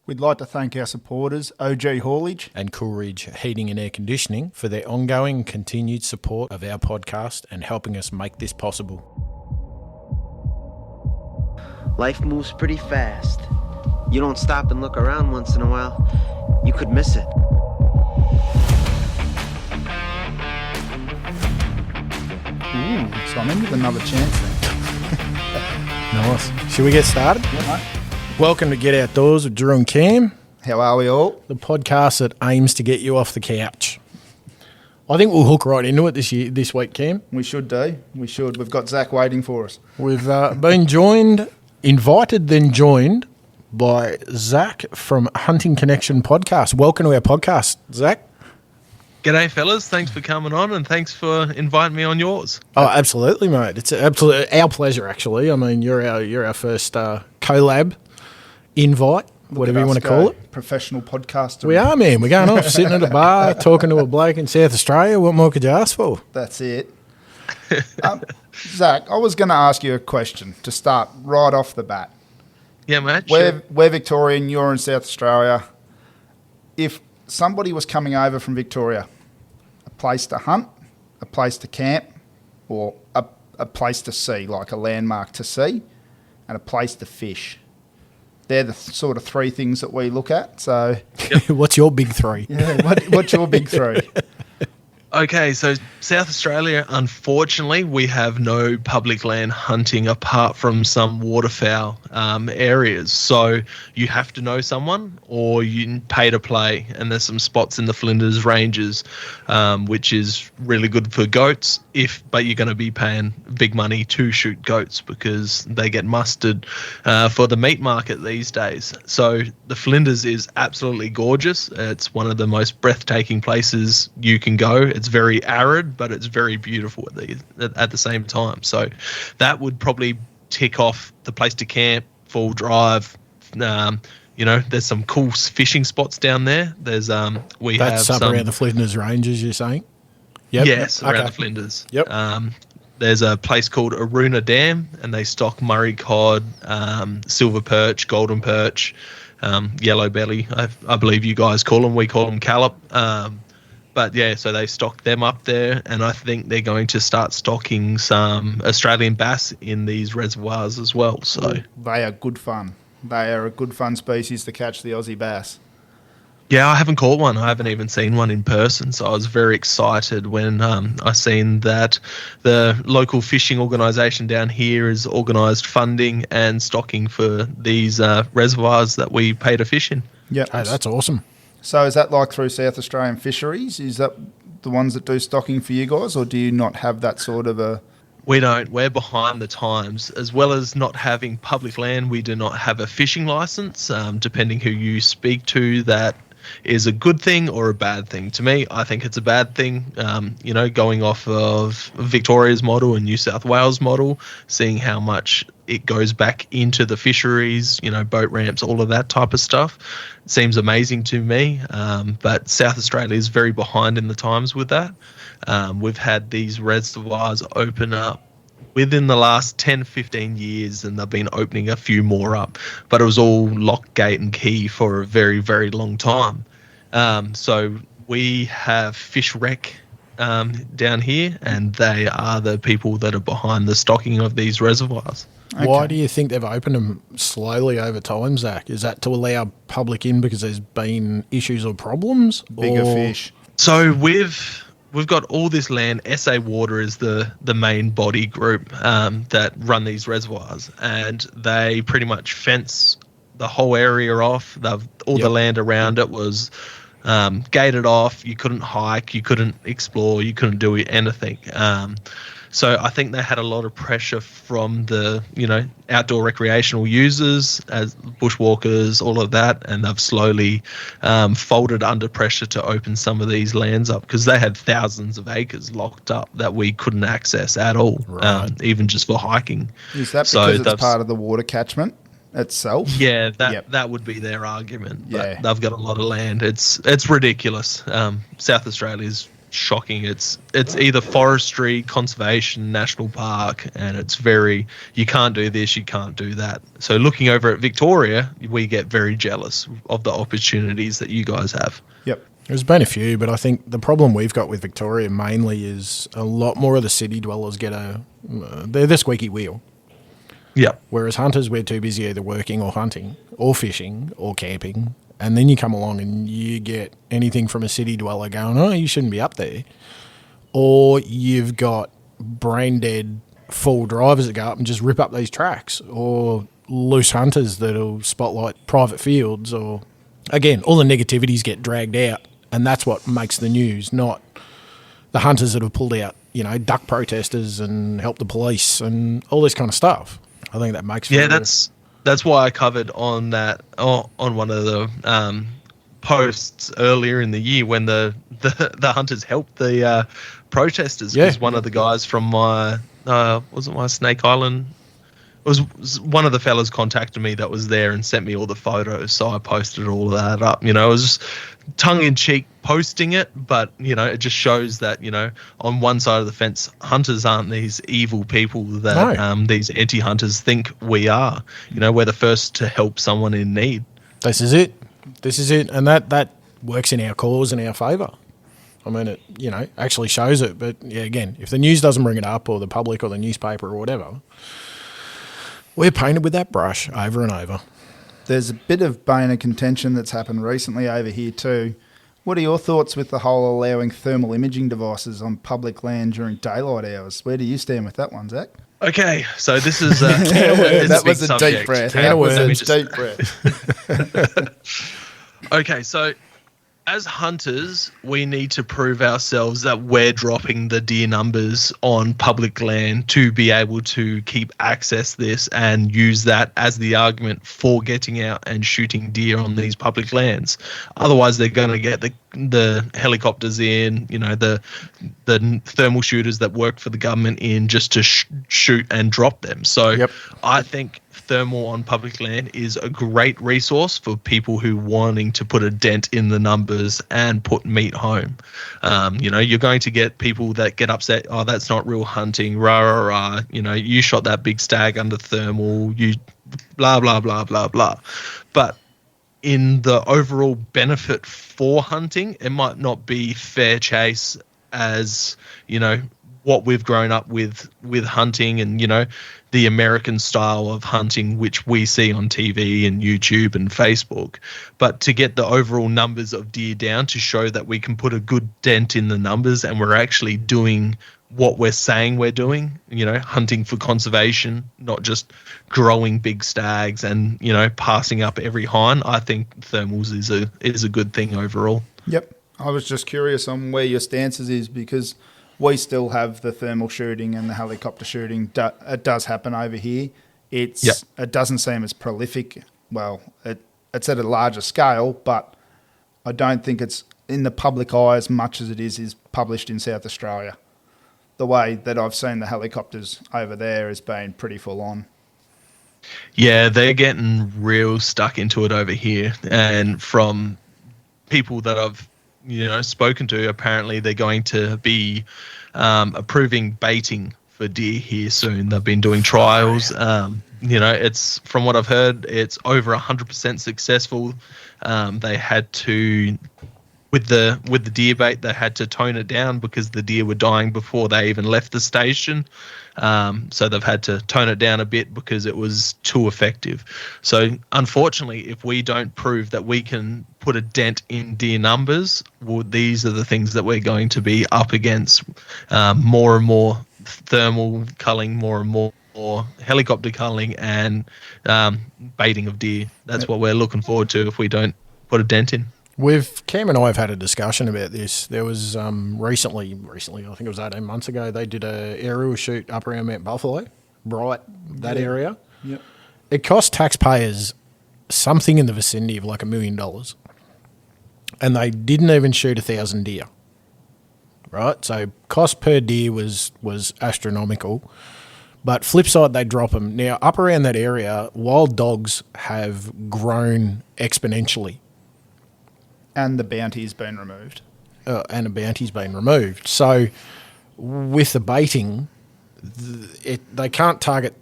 We'd like to thank our supporters, OG Haulage and Coolridge Heating and Air Conditioning for their ongoing and continued support of our podcast and helping us make this possible. Life moves pretty fast. You don't stop and look around once in a while, you could miss it. Ooh, so I'm in with another chance then. Nice. Should we get started? Yeah, mate. Welcome to Get Outdoors with Drew and Cam, How are we all? the podcast that aims to get you off the couch. I think we'll hook right into it this week, Cam. We should do. We should. We've got Zack waiting for us. We've been invited, then joined by Zack from Hunting Connection Podcast. Welcome to our podcast, Zack. G'day, fellas. Thanks for coming on, and thanks for inviting me on yours. Oh, absolutely, mate. It's absolutely our pleasure, actually. I mean, you're our first collab invite, whatever you want to call it. Professional podcaster. We are, man. We're going off, sitting at a bar, talking to a bloke in South Australia. What more could you ask for? That's it. Zack, I was going to ask you a question to start right off the bat. Yeah, mate. We're Victorian, you're in South Australia. If somebody was coming over from Victoria, a place to hunt, a place to camp, or a place to see, like a landmark to see, and a place to fish. They're the sort of three things that we look at. So, What's your big three? yeah, what's your big three? Okay, so South Australia, unfortunately, we have no public land hunting apart from some waterfowl areas. So you have to know someone or you pay to play. And there's some spots in the Flinders Ranges, which is really good for goats, but you're going to be paying big money to shoot goats because they get mustered for the meat market these days. So the Flinders is absolutely gorgeous. It's one of the most breathtaking places you can go. It's very arid, but it's very beautiful at the same time. So that would probably tick off the place to camp, full drive. There's some cool fishing spots down there. There's That's up around the Flinders Ranges, you're saying? Yep. Yes, Okay. around the Flinders. Yep. There's a place called Aruna Dam, and they stock Murray cod, silver perch, golden perch, yellow belly. I believe you guys call them. We call them callop. But yeah, so they stock them up there, and I think they're going to start stocking some Australian bass in these reservoirs as well. So They are good fun. They are a good fun species to catch the Aussie bass. yeah, I haven't caught one. I haven't even seen one in person. So I was very excited when I seen that the local fishing organisation down here has organised funding and stocking for these reservoirs that we pay to fish in. Yeah, Hey, that's awesome. So is that like through South Australian Fisheries? Is that the ones that do stocking for you guys, or do you not have that sort of a... We don't. We're behind the times. As well as not having public land, we do not have a fishing licence. Depending who you speak to, that is a good thing or a bad thing. To me, I think it's a bad thing. Going off of Victoria's model and New South Wales model, seeing how much it goes back into the fisheries, boat ramps, all of that type of stuff. It seems amazing to me. But South Australia is very behind in the times with that. We've had these reservoirs open up within the last 10, 15 years, and they've been opening a few more up. But it was all lock, gate and key for a very, very long time. So we have Fish Rec down here, and they are the people that are behind the stocking of these reservoirs. Okay. Why do you think they've opened them slowly over time, Zack? Is that to allow public in because there's been issues or problems? Bigger or... fish? So we've got all this land. SA Water is the main body group that run these reservoirs, and they pretty much fence the whole area off. All the land around it was gated off. You couldn't hike, you couldn't explore, you couldn't do anything. So I think they had a lot of pressure from the, outdoor recreational users as bushwalkers, all of that, and they've slowly folded under pressure to open some of these lands up because they had thousands of acres locked up that we couldn't access at all, even just for hiking. Is that because it's part of the water catchment itself? Yeah, that would be their argument. But Yeah. they've got a lot of land. It's ridiculous. South Australia's shocking. It's either forestry, conservation, national park, and it's very, you can't do this, you can't do that. So looking over at Victoria, we get very jealous of the opportunities that you guys have. Yep. There's been a few, but I think the problem we've got with Victoria mainly is a lot more of the city dwellers they're the squeaky wheel. Yeah. Whereas hunters, we're too busy either working or hunting or fishing or camping. And then you come along and you get anything from a city dweller going, oh, you shouldn't be up there. Or you've got brain dead full drivers that go up and just rip up these tracks, or loose hunters that'll spotlight private fields, or, again, all the negativities get dragged out. And that's what makes the news, not the hunters that have pulled out, duck protesters and helped the police and all this kind of stuff. I think that makes that's why I covered on that on one of the posts earlier in the year when the hunters helped the protesters, because one of the guys from my wasn't my Snake Island. It was one of the fellas contacted me that was there and sent me all the photos, so I posted all of that up. It was just tongue-in-cheek posting it, but, it just shows that, on one side of the fence, hunters aren't these evil people that these anti-hunters think we are. We're the first to help someone in need. This is it. And that works in our cause, in our favour. I mean, it, actually shows it. But, yeah, again, if the news doesn't bring it up, or the public or the newspaper or whatever, we're painted with that brush over and over. There's a bit of bone of contention that's happened recently over here too. What are your thoughts with the whole allowing thermal imaging devices on public land during daylight hours? Where do you stand with that one, Zach? Okay, so this is that was a deep breath. That was a deep breath. Okay, so as hunters, we need to prove ourselves that we're dropping the deer numbers on public land to be able to keep access this and use that as the argument for getting out and shooting deer on these public lands. Otherwise, they're going to get the helicopters in, the thermal shooters that work for the government in just to shoot and drop them. So I think thermal on public land is a great resource for people who wanting to put a dent in the numbers and put meat home. You're going to get people that get upset, oh, that's not real hunting, rah, rah, rah. You shot that big stag under thermal, you blah, blah, blah, blah, blah. But in the overall benefit for hunting, it might not be fair chase as, what we've grown up with hunting and, the American style of hunting, which we see on TV and YouTube and Facebook. But to get the overall numbers of deer down, to show that we can put a good dent in the numbers and we're actually doing what we're saying we're doing, hunting for conservation, not just growing big stags and, passing up every hind. I think thermals is a good thing overall. Yep. I was just curious on where your stances is, because we still have the thermal shooting and the helicopter shooting. It does happen over here. It doesn't seem as prolific. Well, it's at a larger scale, but I don't think it's in the public eye as much as it is published in South Australia. The way that I've seen the helicopters over there has been pretty full on. Yeah, they're getting real stuck into it over here. And from people that I've spoken to, apparently they're going to be approving baiting for deer here soon. They've been doing trials. It's, from what I've heard, it's over 100% successful. They had to, with the deer bait, they had to tone it down because the deer were dying before they even left the station. So they've had to tone it down a bit because it was too effective. So unfortunately, if we don't prove that we can put a dent in deer numbers, well, these are the things that we're going to be up against. More and more thermal culling, more and more helicopter culling, and baiting of deer. That's what we're looking forward to if we don't put a dent in. Cam and I have had a discussion about this. There was recently, I think it was 18 months ago, they did a aerial shoot up around Mount Buffalo, Bright, that area. Yep. It cost taxpayers something in the vicinity of like $1 million. And they didn't even shoot 1,000 deer. Right? So cost per deer was astronomical. But flip side, they drop them. Now, up around that area, wild dogs have grown exponentially. And the bounty has been removed. and a bounty's been removed. So with the baiting, they can't target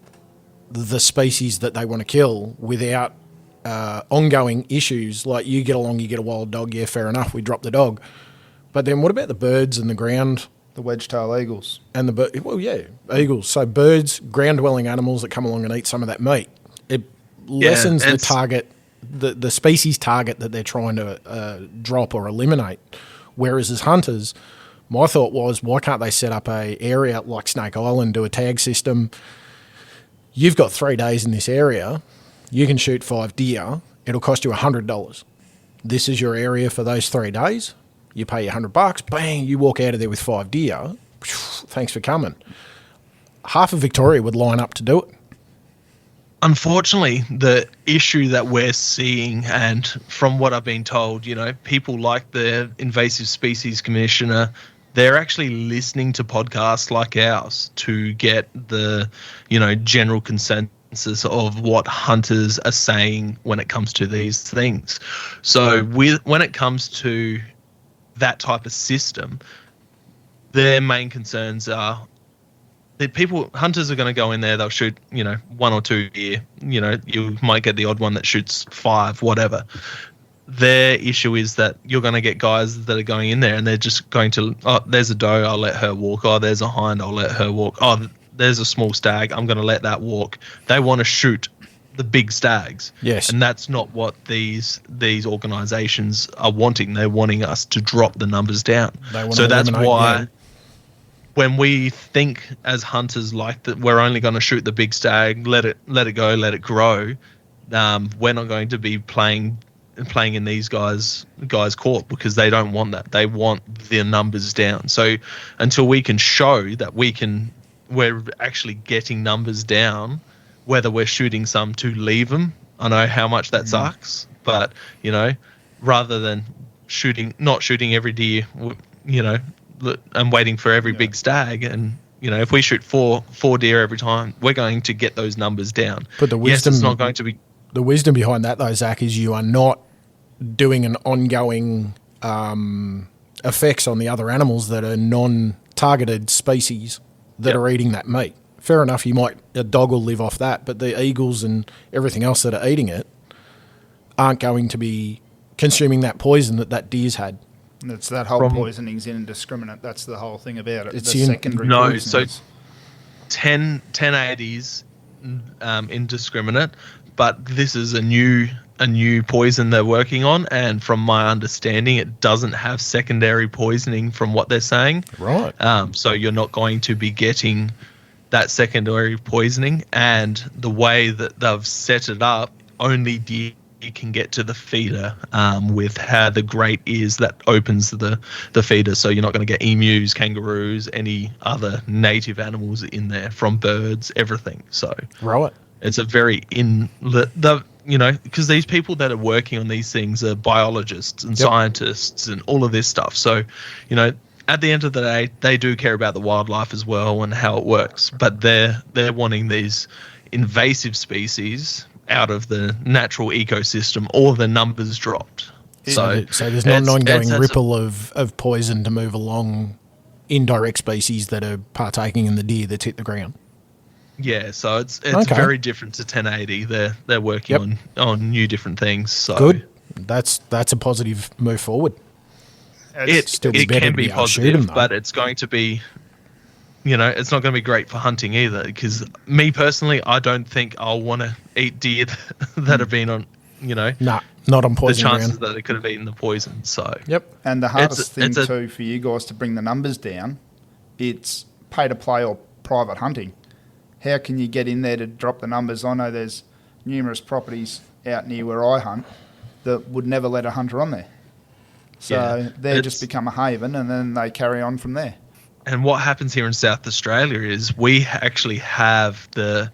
the species that they want to kill without ongoing issues. Like you get along, you get a wild dog, yeah, fair enough, we drop the dog. But then what about the birds and the ground? The wedge-tailed eagles. And eagles. So birds, ground-dwelling animals that come along and eat some of that meat. It lessens the target, the species target that they're trying to drop or eliminate. Whereas as hunters, my thought was, why can't they set up a area like Snake Island, do a tag system? You've got 3 days in this area. You can shoot 5 deer. It'll cost you $100. This is your area for those 3 days. You pay $100. Bang! You walk out of there with 5 deer. Thanks for coming. Half of Victoria would line up to do it. Unfortunately, the issue that we're seeing, and from what I've been told, people like the Invasive Species Commissioner, they're actually listening to podcasts like ours to get the, general consensus of what hunters are saying when it comes to these things. So when it comes to that type of system, their main concerns are that hunters are going to go in there, they'll shoot, 1 or 2 deer, you might get the odd one that shoots 5, whatever. Their issue is that you're going to get guys that are going in there and they're just going to, oh, there's a doe, I'll let her walk. Oh, there's a hind, I'll let her walk. Oh, there's a small stag, I'm going to let that walk. They want to shoot the big stags. Yes. And that's not what these organizations are wanting. They're wanting us to drop the numbers down. So that's why when we think as hunters like that we're only going to shoot the big stag, let it go, let it grow, we're not going to be playing in these guys' court, because they don't want that. They want their numbers down. So until we can show that we're actually getting numbers down, whether we're shooting some to leave them, I know how much that sucks, but rather than not shooting every deer, and waiting for every big stag, and if we shoot four deer every time, we're going to get those numbers down. But the wisdom, it's not going to be. The wisdom behind that, though, Zach, is you are not doing an ongoing effects on the other animals that are non-targeted species that are eating that meat. Fair enough, a dog will live off that, but the eagles and everything else that are eating it aren't going to be consuming that poison that deer's had. And it's that whole poisoning's indiscriminate. That's the whole thing about it. It's secondary so 1080's indiscriminate, but this is a new poison they're working on, and from my understanding, it doesn't have secondary poisoning from what they're saying. Right. So you're not going to be getting that secondary poisoning, and the way that they've set it up, only deer can get to the feeder with how the grate is that opens the feeder. So you're not going to get emus, kangaroos, any other native animals in there, from birds, everything. So right. It's a very because these people that are working on these things are biologists and scientists and all of this stuff. So, at the end of the day, they do care about the wildlife as well and how it works, but they're wanting these invasive species out of the natural ecosystem, or the numbers dropped. So there's not an ongoing ripple of poison to move along indirect species that are partaking in the deer that's hit the ground. Yeah, so it's very different to 1080. They're working on new different things. So good. That's a positive move forward. It can be positive, but it's going to be, it's not going to be great for hunting either. Because me personally, I don't think I'll want to eat deer that have been on, not on poison. The chances ground. that it could have eaten the poison. So and the hardest thing too for you guys to bring the numbers down, it's pay to play or private hunting. How can you get in there to drop the numbers? I know there's numerous properties out near where I hunt that would never let a hunter on there. So they just become a haven, and then they carry on from there. And what happens here in South Australia is we actually have the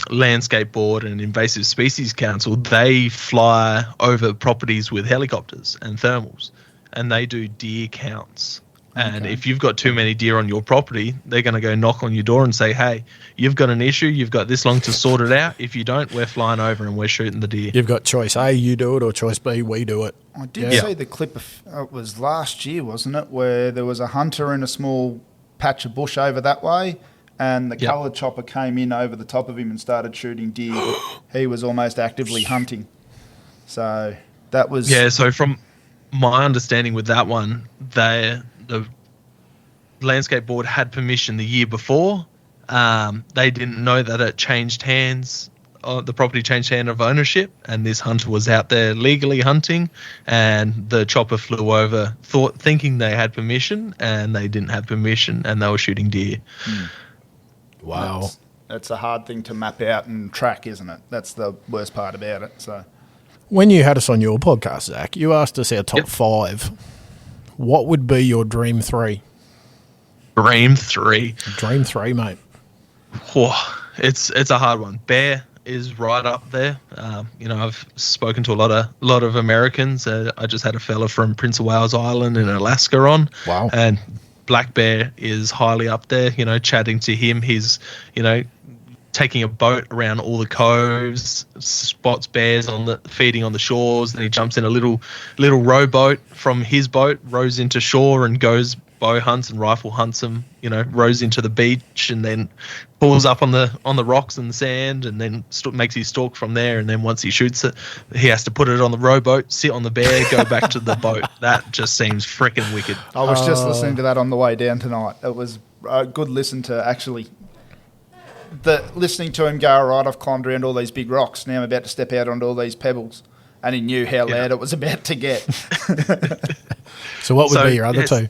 Landscape Board and Invasive Species Council. They fly over properties with helicopters and thermals, and they do deer counts And Okay. if you've got too many deer on your property, they're going to go knock on your door and say, hey, you've got an issue. You've got this long to sort it out. If you don't, we're flying over and we're shooting the deer. You've got choice A, you do it, or choice B, we do it. I did see the clip of, it was last year, wasn't it, where there was a hunter in a small patch of bush over that way, and the coloured chopper came in over the top of him and started shooting deer. He was almost actively hunting. So that was... Yeah, so from my understanding with that one, the landscape board had permission the year before. They didn't know that it changed hands. The property changed hand of ownership, and this hunter was out there legally hunting, and the chopper flew over, thinking they had permission, and they didn't have permission, and they were shooting deer. Wow. That's a hard thing to map out and track, isn't it? That's the worst part about it. So, When you had us on your podcast, Zach, you asked us our top 5. What would be your dream 3? Dream 3. Dream 3, mate. Oh, it's a hard one. Bear is right up there. I've spoken to a lot of Americans. I just had a fella from Prince of Wales Island in Alaska on. Wow. And black bear is highly up there. Chatting to him, he's taking a boat around all the coves, spots bears feeding on the shores. Then he jumps in a little rowboat from his boat, rows into shore, and goes bow hunts and rifle hunts them. Rows into the beach and then pulls up on the rocks and the sand, and then makes his stalk from there. And then once he shoots it, he has to put it on the rowboat, sit on the bear, go back to the boat. That just seems freaking wicked. I was just listening to that on the way down tonight. It was a good listen to actually... listening to him go, all right, I've climbed around all these big rocks. Now I'm about to step out onto all these pebbles. And he knew how loud it was about to get. So what would be your other 2?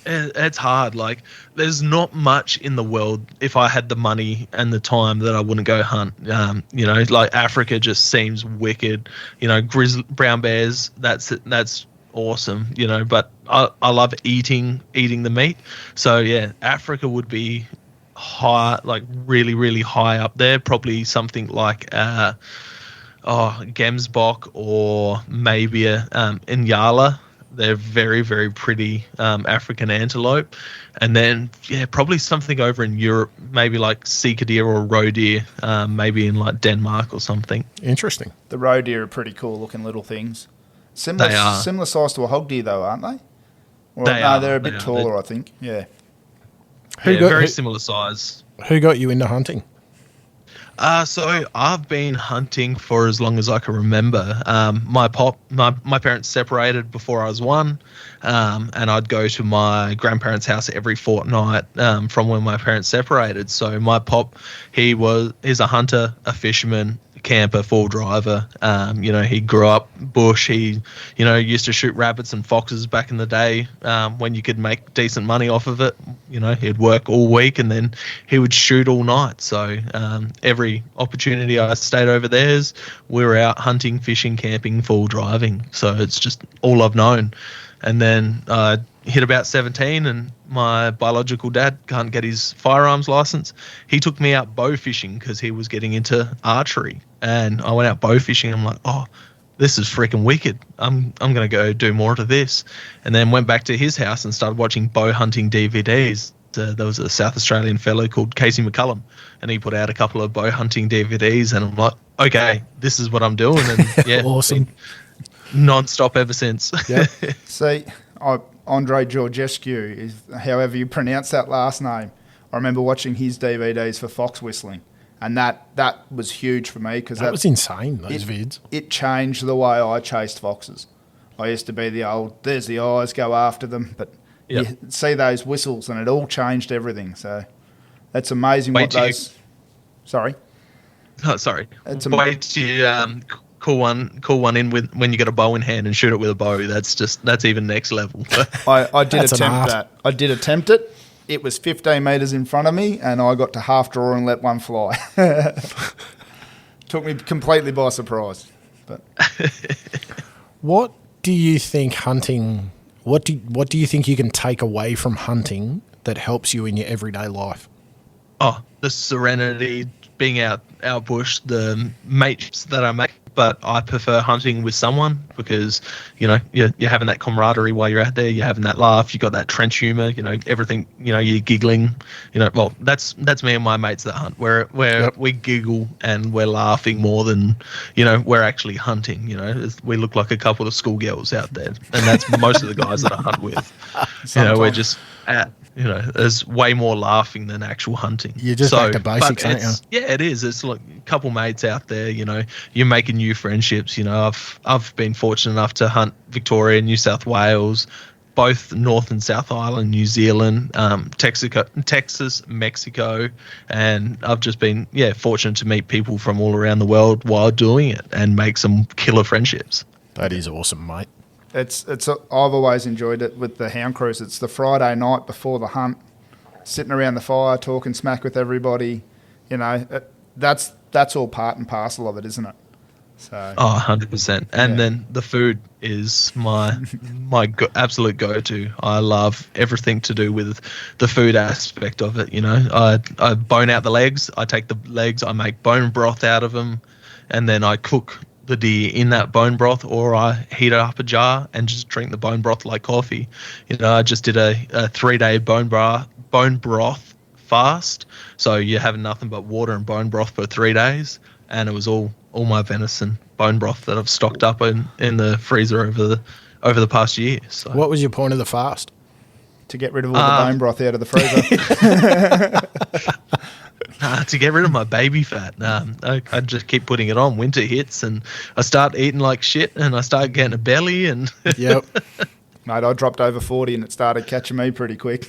It's hard. Like, there's not much in the world, if I had the money and the time, that I wouldn't go hunt. Like Africa just seems wicked. Brown bears, that's awesome. But I love eating the meat. So yeah, Africa would be high, like really, really high up there. Probably something like Gemsbok or maybe Inyala. They're very, very pretty African antelope. And then, probably something over in Europe, maybe like sika deer or roe deer, maybe in like Denmark or something. Interesting. The roe deer are pretty cool looking little things. Similar size to a hog deer though, aren't they? Or, they're a bit taller, I think. Yeah. Very similar size. Who got you into hunting? So I've been hunting for as long as I can remember. My parents separated before I was 1, and I'd go to my grandparents' house every fortnight from when my parents separated. So my pop, he's a hunter, a fisherman, a camper, 4-driver. He grew up bush. He, used to shoot rabbits and foxes back in the day when you could make decent money off of it. He'd work all week and then he would shoot all night. So every opportunity I stayed over theirs, we were out hunting, fishing, camping, 4-driving. So it's just all I've known. And then I hit about 17 and my biological dad can't get his firearms license. He took me out bow fishing because he was getting into archery. And I went out bow fishing. I'm like, oh, this is freaking wicked. I'm going to go do more to this. And then went back to his house and started watching bow hunting DVDs. There was a South Australian fellow called Casey McCullum, and he put out a couple of bow hunting DVDs, and I'm like, okay, this is what I'm doing. And yeah, Awesome. Non-stop ever since. Yeah. See, Andre Georgescu, is however you pronounce that last name. I remember watching his DVDs for fox whistling, and that was huge for me because That was insane, those vids. It changed the way I chased foxes. I used to be the old, there's the eyes, go after them, but you see those whistles and it all changed everything. So that's amazing Sorry. Oh, sorry. It's till you call one in with when you got a bow in hand and shoot it with a bow. That's even next level. I did That's an attempt art. that. I did attempt it. It was 15 metres in front of me and I got to half draw and let one fly. Took me completely by surprise. But What do you think hunting... What do you think you can take away from hunting that helps you in your everyday life? Oh, the serenity, being out bush, the mates that I make but I prefer hunting with someone because, you're having that camaraderie while you're out there. You're having that laugh. You got that trench humor. Everything. You're giggling. Well, that's me and my mates that hunt. Where we giggle and we're laughing more than we're actually hunting. We look like a couple of schoolgirls out there, and that's most of the guys that I hunt with. We're just at. There's way more laughing than actual hunting. You're just back to basics, aren't you? Yeah, it is. It's like a couple mates out there, you're making new friendships. I've been fortunate enough to hunt Victoria, New South Wales, both North and South Island, New Zealand, Texas, Mexico, and I've just been, fortunate to meet people from all around the world while doing it and make some killer friendships. That is awesome, mate. I've always enjoyed it with the hound cruise. It's the Friday night before the hunt, sitting around the fire, talking smack with everybody. That's all part and parcel of it, isn't it? So. 100%. And then the food is my absolute go-to. I love everything to do with the food aspect of it. I bone out the legs. I take the legs. I make bone broth out of them, and then I cook the deer in that bone broth, or I heat it up a jar and just drink the bone broth like coffee. I just did a 3-day bone broth fast, so you're having nothing but water and bone broth for 3 days, and it was all my venison bone broth that I've stocked up in the freezer over the past year. So what was your point of the fast? To get rid of all the bone broth out of the freezer. To get rid of my baby fat. I just keep putting it on. Winter hits and I start eating like shit and I start getting a belly. And Yep. Mate, I dropped over 40 and it started catching me pretty quick.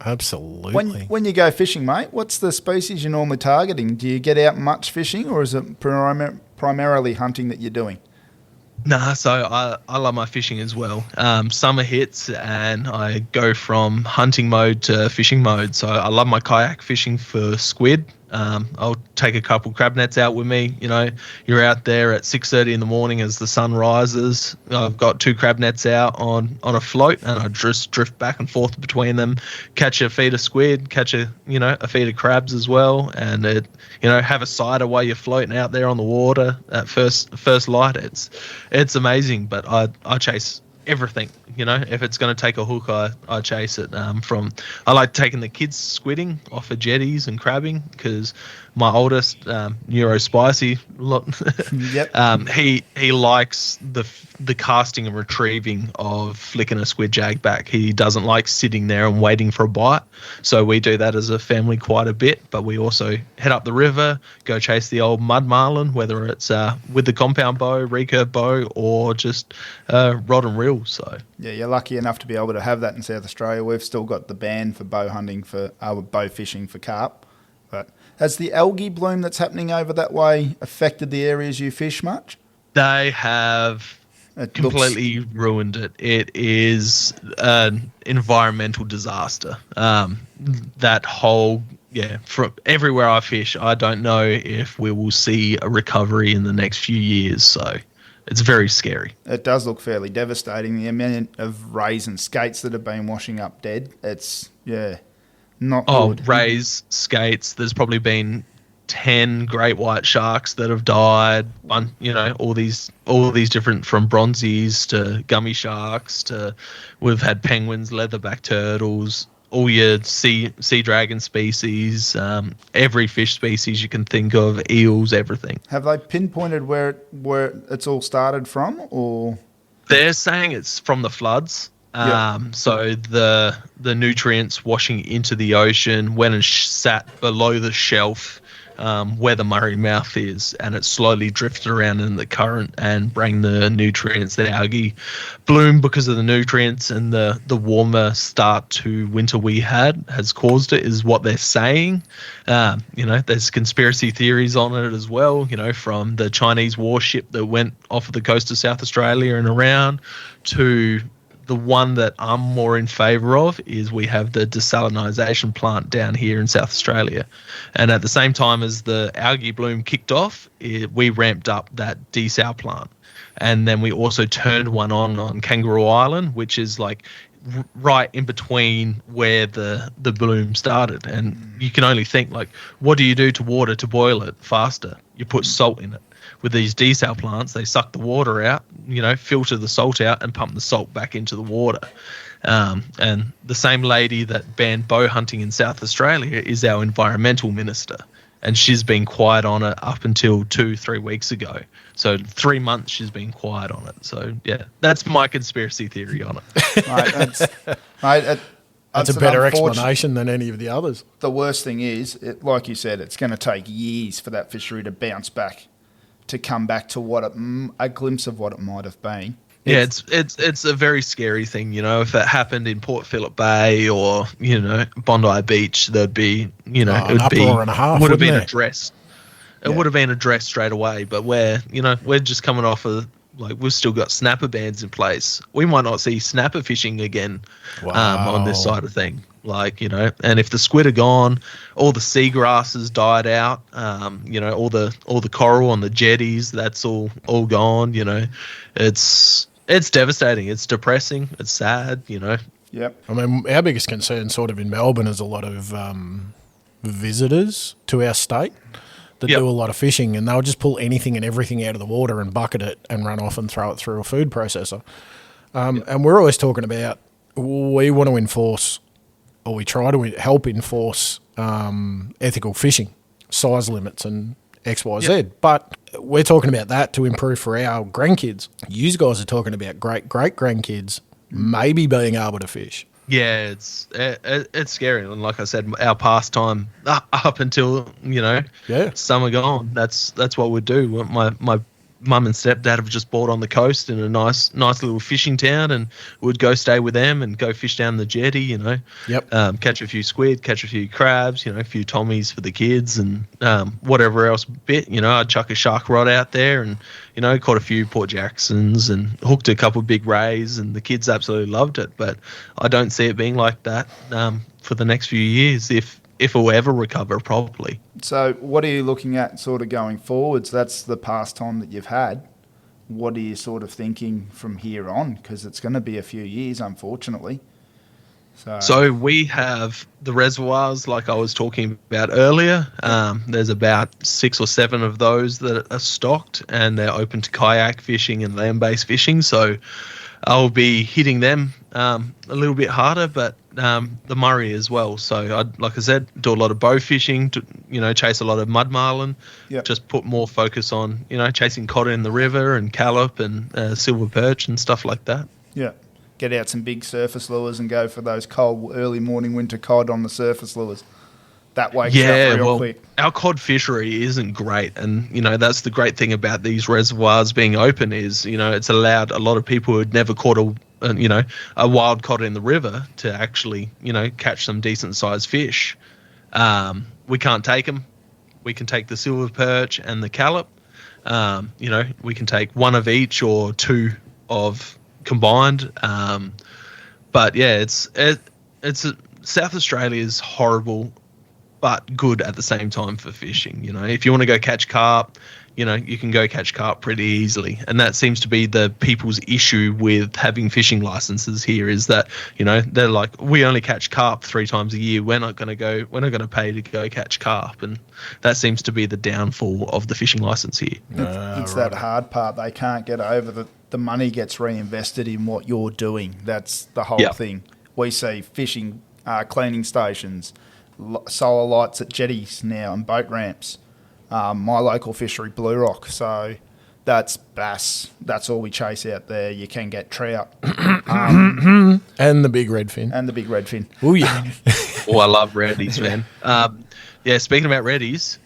Absolutely. When you go fishing, mate, what's the species you're normally targeting? Do you get out much fishing, or is it primarily hunting that you're doing? Nah, so I love my fishing as well. Summer hits and I go from hunting mode to fishing mode. So I love my kayak fishing for squid. I'll take a couple crab nets out with me. You're out there at 6:30 in the morning as the sun rises. I've got 2 crab nets out on a float, and I just drift back and forth between them, catch a feed of squid, catch a feed of crabs as well, and have a cider while you're floating out there on the water at first light. It's amazing, but I chase everything. If it's going to take a hook, I chase it. I like taking the kids squidding off of jetties and crabbing, because my oldest, Neuro Spicy, Yep. he likes the casting and retrieving of flicking a squid jag back. He doesn't like sitting there and waiting for a bite. So we do that as a family quite a bit, but we also head up the river, go chase the old mud marlin, whether it's with the compound bow, recurve bow, or just rod and reel. So yeah, you're lucky enough to be able to have that in South Australia. We've still got the ban for bow hunting bow fishing for carp. But has the algae bloom that's happening over that way affected the areas you fish much? They have completely ruined it. It is an environmental disaster. That whole, from everywhere I fish, I don't know if we will see a recovery in the next few years. So it's very scary. It does look fairly devastating. The amount of rays and skates that have been washing up dead, it's, not good. Rays, skates, there's probably been 10 great white sharks that have died. All these different, from bronzies to gummy sharks to, we've had penguins, leatherback turtles, all your sea dragon species, every fish species you can think of, eels, everything. Have they pinpointed where it's all started from, or? They're saying it's from the floods. So the nutrients washing into the ocean went and sat below the shelf where the Murray Mouth is, and it slowly drifted around in the current and bring the nutrients. The algae bloom because of the nutrients, and the warmer start to winter we had has caused it, is what they're saying. There's conspiracy theories on it as well, from the Chinese warship that went off of the coast of South Australia and around, to the one that I'm more in favour of is we have the desalinization plant down here in South Australia. And at the same time as the algae bloom kicked off, we ramped up that desal plant. And then we also turned one on Kangaroo Island, which is like right in between where the bloom started. And you can only think, like, what do you do to water to boil it faster? You put salt in it. With these desal plants, they suck the water out, filter the salt out and pump the salt back into the water. And the same lady that banned bow hunting in South Australia is our environmental minister. And she's been quiet on it up until 2-3 weeks ago. So 3 months she's been quiet on it. So, yeah, that's my conspiracy theory on it. That's a better explanation than any of the others. The worst thing is, like you said, it's going to take years for that fishery to bounce back, to come back to a glimpse of what it might have been. Yeah, it's a very scary thing, if it happened in Port Phillip Bay or, Bondi Beach, there'd be, it would have been addressed. It would have been addressed straight away, but we're just coming off of, we've still got snapper bans in place. We might not see snapper fishing again on this side of thing. And if the squid are gone, all the seagrasses died out, all the coral on the jetties, that's all gone, It's devastating. It's depressing. It's sad, Yep. I mean, our biggest concern sort of in Melbourne is a lot of visitors to our state that do a lot of fishing, and they'll just pull anything and everything out of the water and bucket it and run off and throw it through a food processor. And we're always talking about we want to enforce, or we try to help enforce ethical fishing, size limits and X, Y, Z. But we're talking about that to improve for our grandkids. You guys are talking about great-great-grandkids maybe being able to fish. Yeah, it's scary. And like I said, our pastime up until, summer gone, that's what we'd do. My mum and stepdad have just bought on the coast in a nice little fishing town, and we'd go stay with them and go fish down the jetty, catch a few squid, catch a few crabs, a few tommies for the kids, and whatever else bit, I'd chuck a shark rod out there and, caught a few Port Jacksons and hooked a couple of big rays, and the kids absolutely loved it. But I don't see it being like that for the next few years if it will ever recover properly. So what are you looking at sort of going forwards? That's the pastime that you've had. What are you sort of thinking from here on? Because it's going to be a few years, unfortunately. So we have the reservoirs like I was talking about earlier. There's about 6 or 7 of those that are stocked, and they're open to kayak fishing and land-based fishing. So I'll be hitting them a little bit harder, but the Murray as well. So like I said, do a lot of bow fishing, chase a lot of mud marlin, just put more focus on, chasing cod in the river and callop and silver perch and stuff like that. Yeah. Get out some big surface lures and go for those cold early morning winter cod on the surface lures. That wakes up real quick. Our cod fishery isn't great, and that's the great thing about these reservoirs being open is it's allowed a lot of people who'd never caught a wild cod in the river to actually catch some decent sized fish. We can't take them. We can take the silver perch and the callop. We can take one of each or 2 of combined. But yeah, it's South Australia is horrible but good at the same time for fishing. If you want to go catch carp, you can go catch carp pretty easily. And that seems to be the people's issue with having fishing licenses here is that, they're like, we only catch carp 3 times a year. We're not going to pay to go catch carp. And that seems to be the downfall of the fishing license here. It's that hard part. They can't get over the money gets reinvested in what you're doing. That's the whole thing. We see fishing, cleaning stations, solar lights at jetties now and boat ramps. My local fishery, Blue Rock. So that's bass. That's all we chase out there. You can get trout. And the big redfin. Oh, yeah. Oh, I love reddies, man. Speaking about reddies,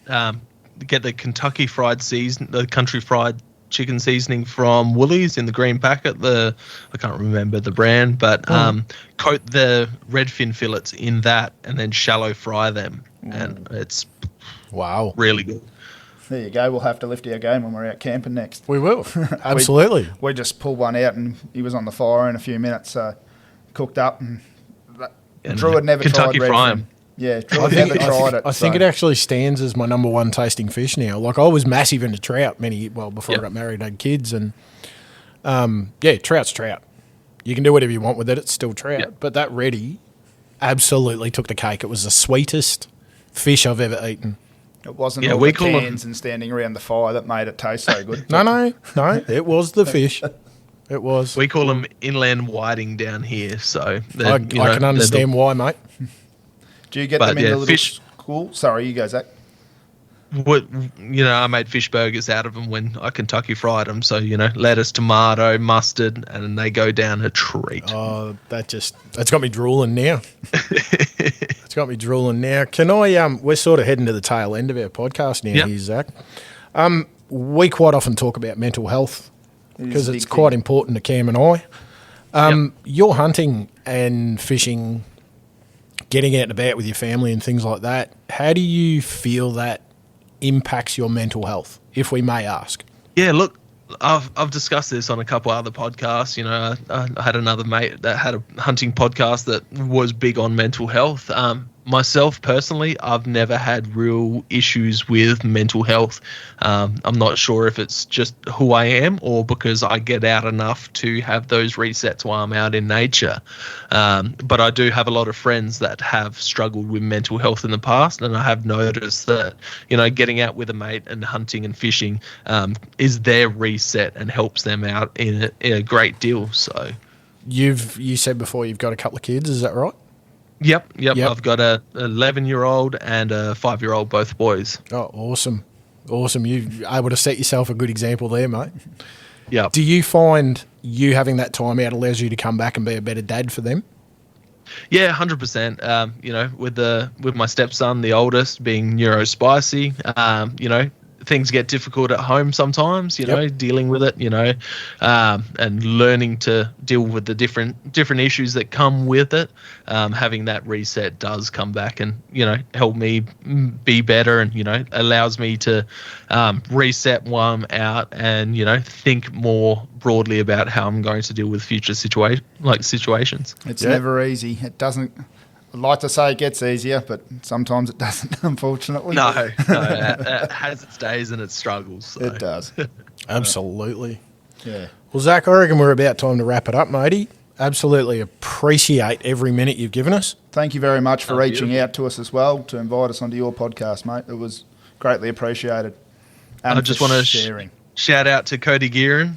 get the Kentucky fried the country fried chicken seasoning from Woolies in the green packet. I can't remember the brand, but coat the redfin fillets in that and then shallow fry them. And it's really good. There you go. We'll have to lift our game when we're out camping next. We will. Absolutely. We just pulled one out and he was on the fire in a few minutes. So cooked up and Drew had never Kentucky tried redfin. Yeah, Drew had never tried it. I think it actually stands as my number 1 tasting fish now. Like I was massive into trout before I got married and had kids, and trout's trout. You can do whatever you want with it. It's still trout. Yep. But that reddy absolutely took the cake. It was the sweetest fish I've ever eaten. It wasn't Yeah, all we the call 'em- cans and standing around the fire that made it taste so good. No. It was the fish. It was. We call them inland whiting down here, so I can understand why, mate. Do you get But, them in yeah, the little fish- school? Sorry, you go, Zach. What I made fish burgers out of them when I Kentucky fried them. So lettuce, tomato, mustard, and they go down a treat. Oh, that's got me drooling now. It's got me drooling now. Can I? We're sort of heading to the tail end of our podcast now, Yep. here, Zach. We quite often talk about mental health because a it's big quite thing. important to Cam and I. Your hunting and fishing, getting out and about with your family and things like that. How do you feel that impacts your mental health, if we may ask? Yeah, look, I've discussed this on a couple other podcasts. I had another mate that had a hunting podcast that was big on mental health. Myself personally, I've never had real issues with mental health. I'm not sure if it's just who I am or because I get out enough to have those resets while I'm out in nature. But I do have a lot of friends that have struggled with mental health in the past, and I have noticed that, getting out with a mate and hunting and fishing is their reset and helps them out in a great deal. So, You said before you've got a couple of kids, is that right? Yep. Yep. I've got a 11-year-old and a 5-year-old, both boys. Oh, awesome. You're able to set yourself a good example there, mate. Yep. Do you find you having that time out allows you to come back and be a better dad for them? Yeah, 100%. With my stepson, the oldest, being neurospicy, things get difficult at home sometimes, dealing with it, and learning to deal with the different issues that come with it. Having that reset does come back and, help me be better and, allows me to reset while I'm out and, think more broadly about how I'm going to deal with future situations. It's never easy. It doesn't. I'd like to say it gets easier, but sometimes it doesn't, unfortunately. No, it has its days and its struggles. So. It does. Absolutely. Yeah. Well, Zach, I reckon we're about time to wrap it up, matey. Absolutely appreciate every minute you've given us. Thank you very much for Thank reaching you. out to us as well to invite us onto your podcast, mate. It was greatly appreciated. And I just for want to sharing. shout out to Cody Gearin.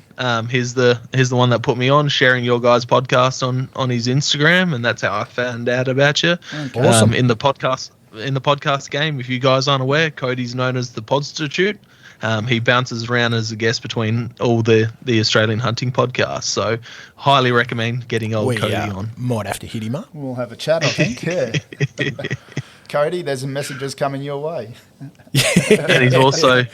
He's the one that put me on, sharing your guys' podcast on his Instagram, and that's how I found out about you. Okay. Awesome. In the podcast game, if you guys aren't aware, Cody's known as the Podstitute. He bounces around as a guest between all the Australian hunting podcasts. So highly recommend getting old Cody on. Might have to hit him up. We'll have a chat, I think. Yeah. Cody, there's some messages coming your way. And he's also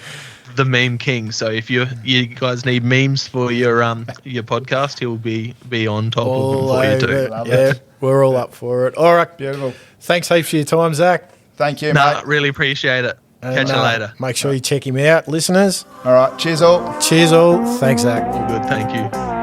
the meme king. So if you guys need memes for your podcast, he'll be on top of them for you too. Love Yeah, it. we're all up for it. All right. Beautiful. Thanks heaps for your time, Zach. Thank you, Nah, mate. really appreciate it. Catch you later. Make sure you check him out, listeners. All right. Cheers, all. Cheers all. Thanks, Zach. All good. Thank you.